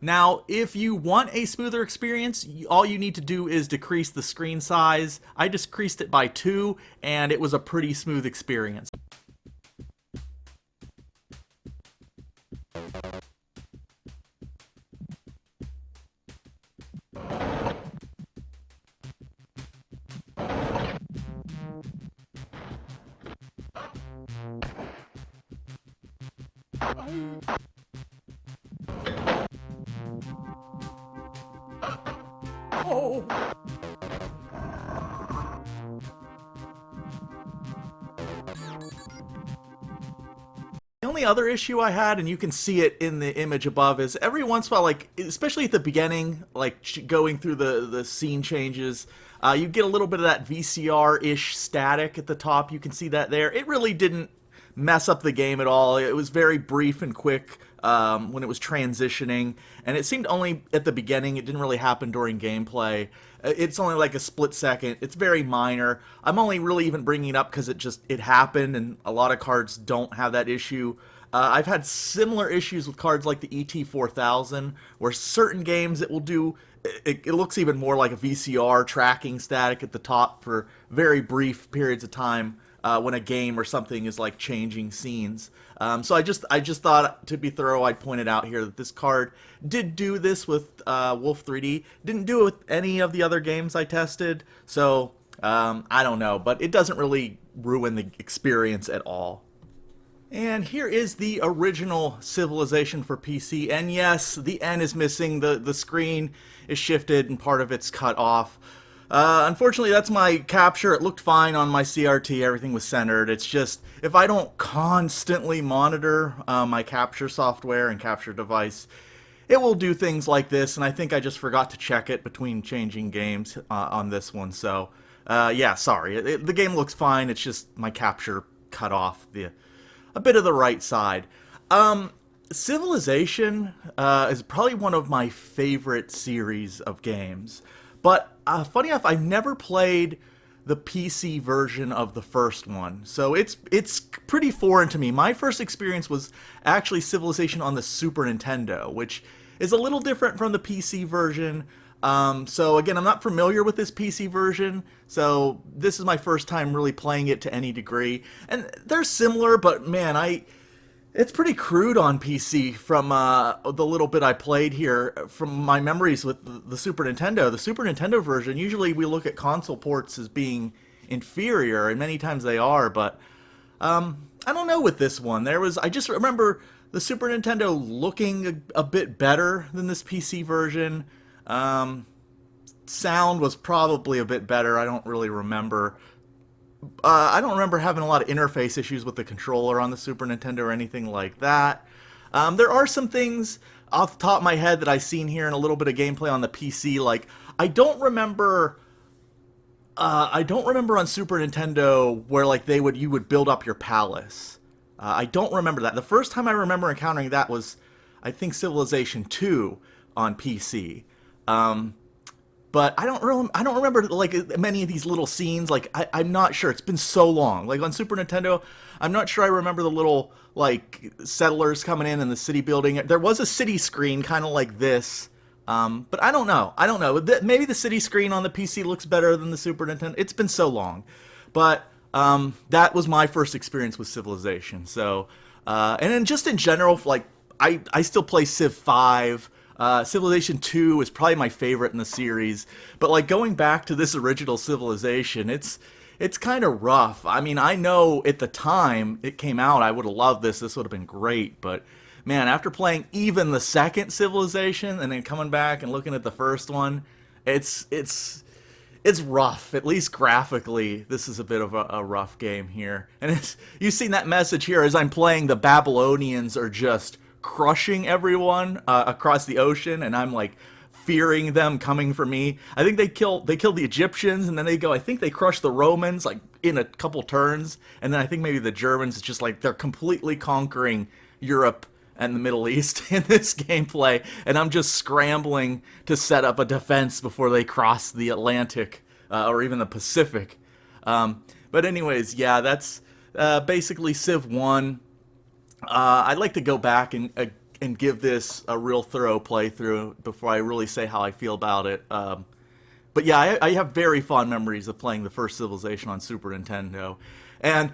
Now, if you want a smoother experience, all you need to do is decrease the screen size. I decreased it by 2, and it was a pretty smooth experience. Oh. The only other issue I had, and you can see it in the image above, is every once in a while, like, especially at the beginning, like going through the scene changes, you get a little bit of that VCR-ish static at the top. You can see that there. It really didn't mess up the game at all. It was very brief and quick when it was transitioning, and it seemed only at the beginning. It didn't really happen during gameplay. It's only like a split second. It's very minor. I'm only really even bringing it up because it happened, and a lot of cards don't have that issue. I've had similar issues with cards like the ET4000, where certain games it will do. It looks even more like a VCR tracking static at the top for very brief periods of time when a game or something is like changing scenes. So I just thought, to be thorough, I'd point it out here that this card did do this with Wolf 3D. Didn't do it with any of the other games I tested. So I don't know, but it doesn't really ruin the experience at all. And here is the original Civilization for PC, and yes, the N is missing, the screen is shifted and part of it's cut off. Unfortunately, that's my capture. It looked fine on my CRT, everything was centered. It's just, if I don't constantly monitor my capture software and capture device, it will do things like this, and I think I just forgot to check it between changing games on this one. So, yeah, sorry. The game looks fine. It's just my capture cut off a bit of the right side. Civilization is probably one of my favorite series of games. But funny enough, I've never played the PC version of the first one, so it's pretty foreign to me. My first experience was actually Civilization on the Super Nintendo, which is a little different from the PC version. So again, I'm not familiar with this PC version, so this is my first time really playing it to any degree. And they're similar, but man, it's pretty crude on PC from the little bit I played here. From my memories with the Super Nintendo. The Super Nintendo version, usually we look at console ports as being inferior, and many times they are, but I don't know with this one. I just remember the Super Nintendo looking a bit better than this PC version. Sound was probably a bit better. I don't really remember. I don't remember having a lot of interface issues with the controller on the Super Nintendo or anything like that. There are some things off the top of my head that I've seen here in a little bit of gameplay on the PC. Like, I don't remember on Super Nintendo where like you would build up your palace. I don't remember that. The first time I remember encountering that was, I think, Civilization 2 on PC. But I don't remember like many of these little scenes. Like I'm not sure. It's been so long. Like on Super Nintendo, I'm not sure I remember the little like settlers coming in and the city building. There was a city screen kind of like this. But I don't know. I don't know. Maybe the city screen on the PC looks better than the Super Nintendo. It's been so long. But that was my first experience with Civilization. So, and then just in general, like I still play Civ 5. Civilization 2 is probably my favorite in the series, but like going back to this original Civilization, it's kind of rough. I mean, I know at the time it came out, I would have loved this. This would have been great, but man, after playing even the second Civilization and then coming back and looking at the first one, it's rough. At least graphically, this is a bit of a rough game here. And you've seen that message here as I'm playing. The Babylonians are just crushing everyone across the ocean, and I'm like fearing them coming for me. I think they killed the Egyptians, and then I think they crushed the Romans like in a couple turns, and then I think maybe the Germans. It's just like they're completely conquering Europe and the Middle East in this gameplay, and I'm just scrambling to set up a defense before they cross the Atlantic or even the Pacific. But anyways, yeah, that's basically Civ 1. I'd like to go back and give this a real thorough playthrough before I really say how I feel about it. But yeah, I have very fond memories of playing the first Civilization on Super Nintendo. And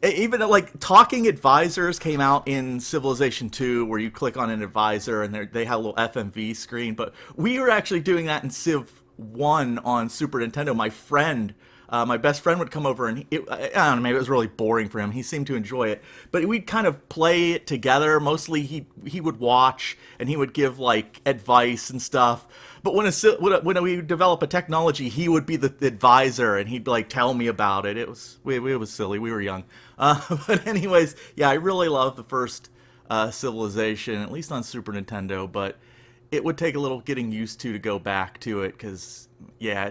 even like talking advisors came out in Civilization 2 where you click on an advisor and they have a little FMV screen. But we were actually doing that in Civ 1 on Super Nintendo. My best friend would come over, and I don't know, maybe it was really boring for him. He seemed to enjoy it, but we'd kind of play it together. Mostly, he would watch and he would give like advice and stuff. But when we develop a technology, he would be the advisor, and he'd like tell me about it. It was silly. We were young, but anyways, yeah, I really love the first Civilization, at least on Super Nintendo. But it would take a little getting used to go back to it because yeah,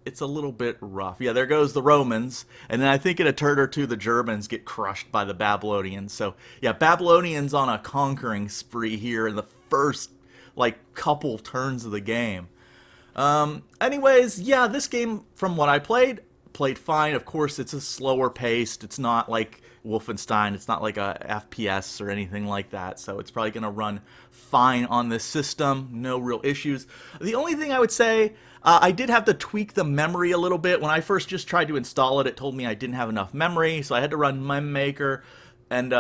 it's a little bit rough. Yeah, there goes the Romans. And then I think in a turn or two, the Germans get crushed by the Babylonians. So, yeah, Babylonians on a conquering spree here in the first, like, couple turns of the game. Anyways, yeah, this game, from what I played fine. Of course, it's a slower paced. It's not like Wolfenstein. It's not like a FPS or anything like that. So it's probably going to run fine on this system. No real issues. The only thing I would say, I did have to tweak the memory a little bit. When I first just tried to install it, it told me I didn't have enough memory. So I had to run MemMaker and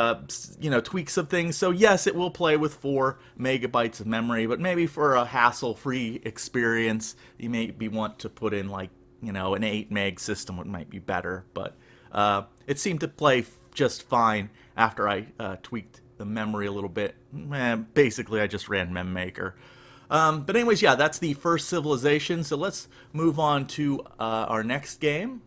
tweak some things. So yes, it will play with 4 megabytes of memory, but maybe for a hassle-free experience, you maybe want to put in like an 8 meg system. It might be better, but it seemed to play just fine after I tweaked the memory a little bit. Basically, I just ran MemMaker. But anyways, yeah, that's the first Civilization. So let's move on to our next game.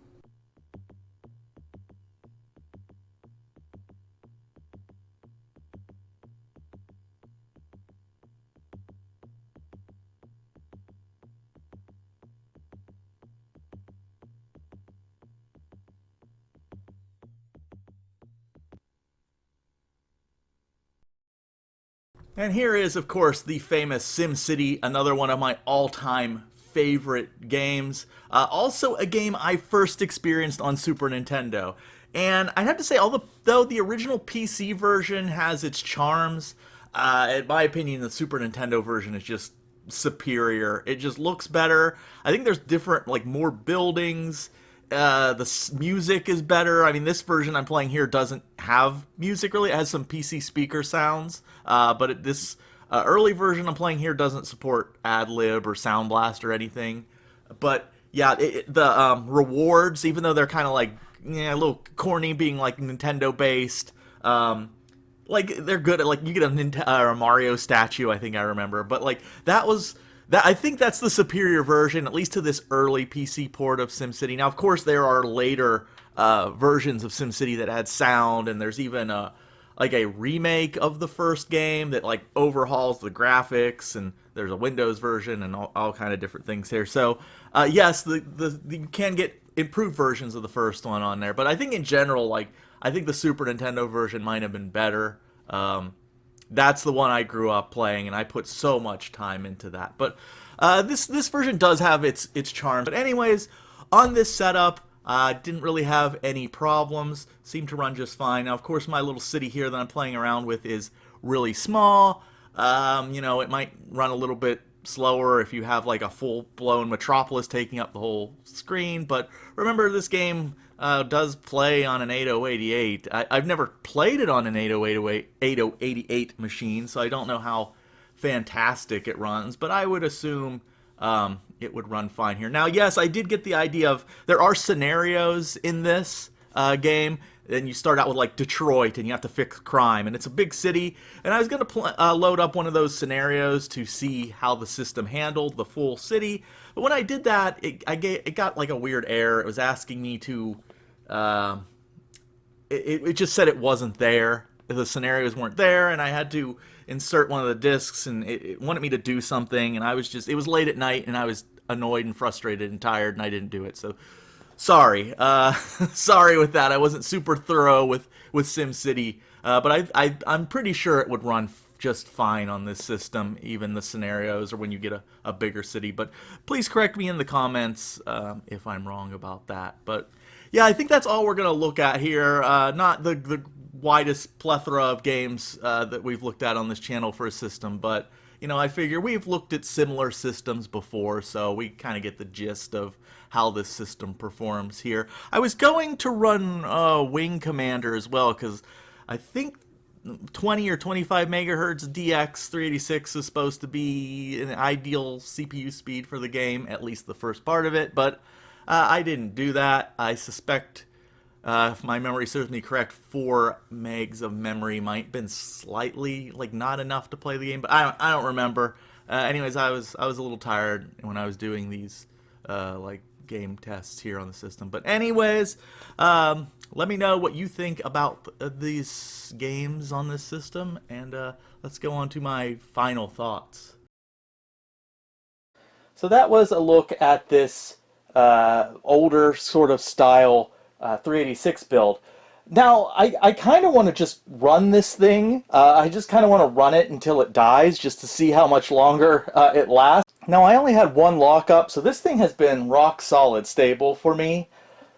And here is, of course, the famous SimCity, another one of my all-time favorite games. Also a game I first experienced on Super Nintendo. And I have to say, though the original PC version has its charms, in my opinion, the Super Nintendo version is just superior. It just looks better. I think there's different, like, more buildings. The music is better. I mean, this version I'm playing here doesn't have music really. It has some PC speaker sounds, but this early version I'm playing here doesn't support ad-lib or Sound Blast or anything. But yeah, the rewards, even though they're kind of like a little corny, being like Nintendo based, like they're good at, like, you get a Mario statue, I think I remember, but like that I think that's the superior version, at least to this early PC port of SimCity. Now, of course, there are later versions of SimCity that had sound, and there's even like a remake of the first game that like overhauls the graphics, and there's a Windows version and all kind of different things here. So yes, you can get improved versions of the first one on there, but I think in general, like, I think the Super Nintendo version might have been better. That's the one I grew up playing, and I put so much time into that. But this version does have its charm. But anyways, on this setup, didn't really have any problems. Seemed to run just fine. Now, of course, my little city here that I'm playing around with is really small. You know, it might run a little bit slower if you have like a full-blown metropolis taking up the whole screen. But remember, this game does play on an 8088. I've never played it on an 8088 machine, so I don't know how fantastic it runs, but I would assume it would run fine here. Now, yes, I did get the idea of there are scenarios in this game. Then you start out with like Detroit, and you have to fix crime, and it's a big city. And I was going to load up one of those scenarios to see how the system handled the full city. But when I did that, it got like a weird error. It was asking me to, it just said it wasn't there. The scenarios weren't there, and I had to insert one of the discs, and it wanted me to do something. And it was late at night, and I was annoyed and frustrated and tired, and I didn't do it. So sorry. Sorry with that. I wasn't super thorough with SimCity, but I'm pretty sure it would run just fine on this system, even the scenarios or when you get a bigger city. But please correct me in the comments if I'm wrong about that. But yeah, I think that's all we're going to look at here. Not the widest plethora of games that we've looked at on this channel for a system, but you know, I figure we've looked at similar systems before, so we kind of get the gist of how this system performs here. I was going to run Wing Commander as well, because I think 20 or 25 megahertz DX 386 is supposed to be an ideal CPU speed for the game, at least the first part of it, but I didn't do that. I suspect, if my memory serves me correct, 4 megs of memory might have been slightly, like, not enough to play the game, but I don't remember. Anyways, I was a little tired when I was doing these like game tests here on the system. But anyways, let me know what you think about these games on this system, and let's go on to my final thoughts. So that was a look at this older sort of style 386 build. Now, I kind of want to just run this thing. I just kind of want to run it until it dies, just to see how much longer it lasts. Now, I only had one lockup, so this thing has been rock solid stable for me.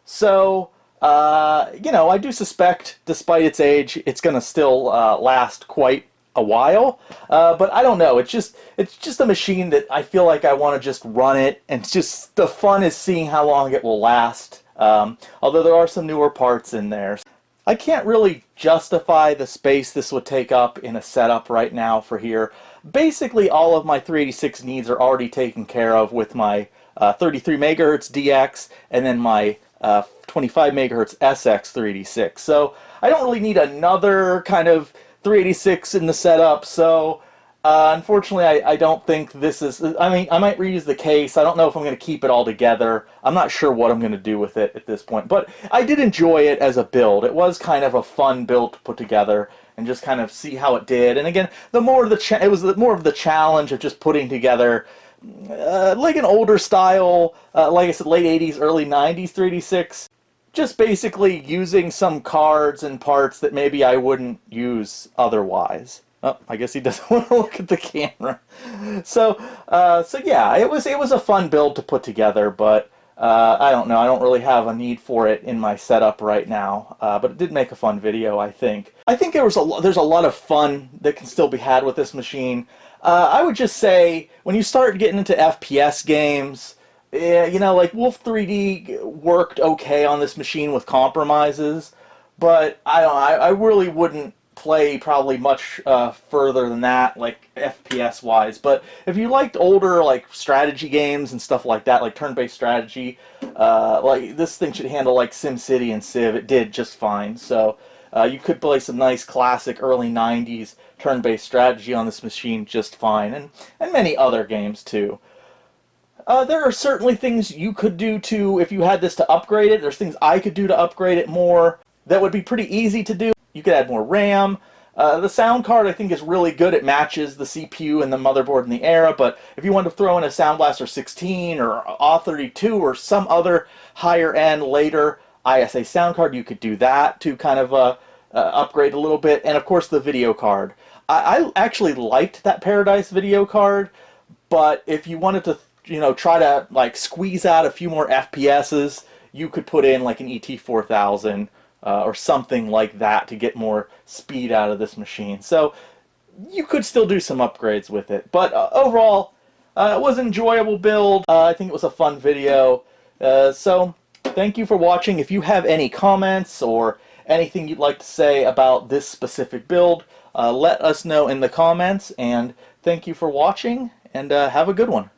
So, you know, I do suspect, despite its age, it's going to still last quite a while. But I don't know. It's just a machine that I feel like I want to just run it, and it's just the fun is seeing how long it will last. Although there are some newer parts in there. I can't really justify the space this would take up in a setup right now for here. Basically, all of my 386 needs are already taken care of with my 33 megahertz DX and then my 25 megahertz SX 386. So I don't really need another kind of 386 in the setup. So unfortunately, I don't think this is... I mean, I might reuse the case. I don't know if I'm going to keep it all together. I'm not sure what I'm going to do with it at this point. But I did enjoy it as a build. It was kind of a fun build to put together and just kind of see how it did. And again, it was more of the challenge of just putting together like an older style, like I said, late 80s, early 90s 386. Just basically using some cards and parts that maybe I wouldn't use otherwise. Oh, I guess he doesn't want to look at the camera. So yeah, it was a fun build to put together, but I don't know. I don't really have a need for it in my setup right now. But it did make a fun video, I think. I think there's a lot of fun that can still be had with this machine. I would just say when you start getting into FPS games, yeah, like Wolf 3D worked okay on this machine with compromises, but I really wouldn't play probably much further than that, like FPS wise. But if you liked older like strategy games and stuff like that, like turn-based strategy, like this thing should handle like SimCity and Civ. It did just fine. So you could play some nice classic early '90s turn-based strategy on this machine just fine, and many other games too. There are certainly things you could do to, if you had this, to upgrade it. There's things I could do to upgrade it more that would be pretty easy to do. You could add more RAM. The sound card, I think, is really good. It matches the CPU and the motherboard in the era, but if you want to throw in a Sound Blaster 16 or A32 or some other higher-end, later ISA sound card, you could do that to kind of upgrade a little bit. And, of course, the video card. I actually liked that Paradise video card, but if you wanted to try to like squeeze out a few more FPSs, you could put in like an ET4000 or something like that to get more speed out of this machine. So you could still do some upgrades with it. But overall, it was an enjoyable build. I think it was a fun video. So thank you for watching. If you have any comments or anything you'd like to say about this specific build, let us know in the comments. And thank you for watching, and have a good one.